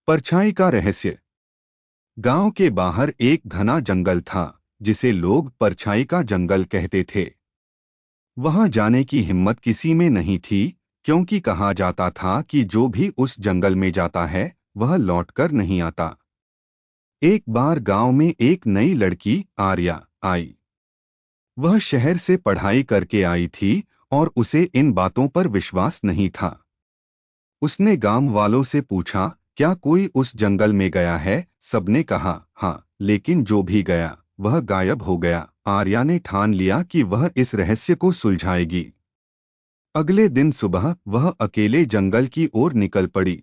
परछाई का रहस्य। गांव के बाहर एक घना जंगल था जिसे लोग परछाई का जंगल कहते थे। वहां जाने की हिम्मत किसी में नहीं थी, क्योंकि कहा जाता था कि जो भी उस जंगल में जाता है वह लौटकर नहीं आता। एक बार गांव में एक नई लड़की आर्या आई। वह शहर से पढ़ाई करके आई थी और उसे इन बातों पर विश्वास नहीं था। उसने गांव वालों से पूछा, क्या कोई उस जंगल में गया है? सबने कहा हाँ, लेकिन जो भी गया वह गायब हो गया। आर्या ने ठान लिया कि वह इस रहस्य को सुलझाएगी। अगले दिन सुबह वह अकेले जंगल की ओर निकल पड़ी।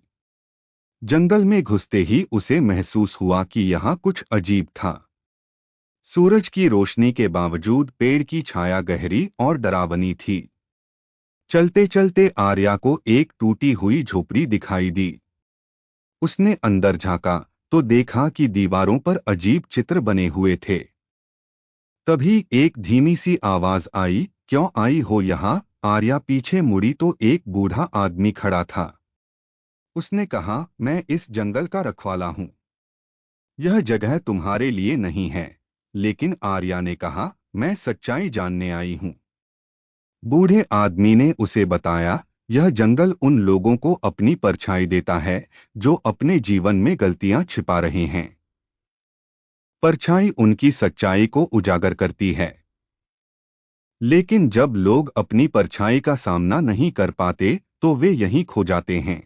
जंगल में घुसते ही उसे महसूस हुआ कि यहाँ कुछ अजीब था। सूरज की रोशनी के बावजूद पेड़ की छाया गहरी और डरावनी थी। चलते चलते आर्या को एक टूटी हुई झोपड़ी दिखाई दी। उसने अंदर झांका तो देखा कि दीवारों पर अजीब चित्र बने हुए थे। तभी एक धीमी सी आवाज आई, क्यों आई हो यहाँ? आर्या पीछे मुड़ी तो एक बूढ़ा आदमी खड़ा था। उसने कहा, मैं इस जंगल का रखवाला हूँ। यह जगह तुम्हारे लिए नहीं है। लेकिन आर्या ने कहा, मैं सच्चाई जानने आई हूँ। बूढ़े आदमी ने उसे बताया, यह जंगल उन लोगों को अपनी परछाई देता है जो अपने जीवन में गलतियां छिपा रहे हैं। परछाई उनकी सच्चाई को उजागर करती है। लेकिन जब लोग अपनी परछाई का सामना नहीं कर पाते तो वे यहीं खो जाते हैं।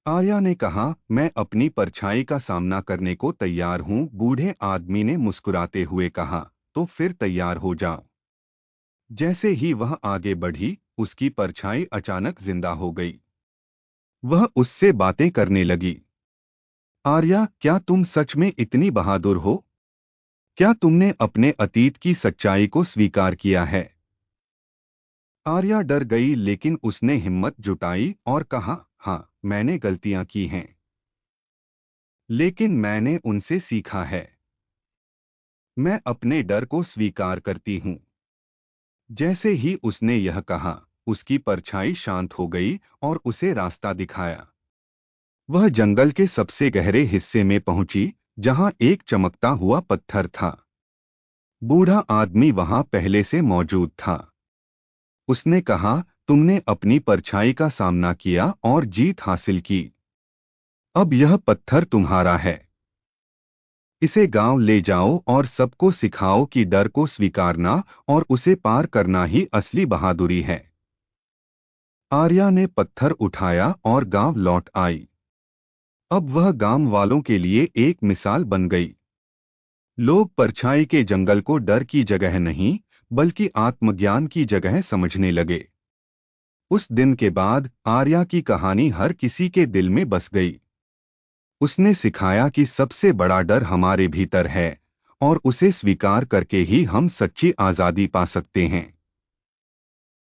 आर्या ने कहा, मैं अपनी परछाई का सामना करने को तैयार हूं। बूढ़े आदमी ने मुस्कुराते हुए कहा, तो फिर तैयार हो जाओ। जैसे ही वह आगे बढ़ी, उसकी परछाई अचानक जिंदा हो गई। वह उससे बातें करने लगी। आर्या, क्या तुम सच में इतनी बहादुर हो? क्या तुमने अपने अतीत की सच्चाई को स्वीकार किया है? आर्या डर गई, लेकिन उसने हिम्मत जुटाई और कहा, हाँ, मैंने गलतियां की हैं, लेकिन मैंने उनसे सीखा है। मैं अपने डर को स्वीकार करती हूँ। जैसे ही उसने यह कहा, उसकी परछाई शांत हो गई और उसे रास्ता दिखाया। वह जंगल के सबसे गहरे हिस्से में पहुंची, जहां एक चमकता हुआ पत्थर था। बूढ़ा आदमी वहां पहले से मौजूद था। उसने कहा, तुमने अपनी परछाई का सामना किया और जीत हासिल की। अब यह पत्थर तुम्हारा है। इसे गांव ले जाओ और सबको सिखाओ कि डर को स्वीकारना और उसे पार करना ही असली बहादुरी है। आर्या ने पत्थर उठाया और गांव लौट आई। अब वह गांव वालों के लिए एक मिसाल बन गई। लोग परछाई के जंगल को डर की जगह नहीं, बल्कि आत्मज्ञान की जगह समझने लगे। उस दिन के बाद आर्या की कहानी हर किसी के दिल में बस गई। उसने सिखाया कि सबसे बड़ा डर हमारे भीतर है और उसे स्वीकार करके ही हम सच्ची आज़ादी पा सकते हैं।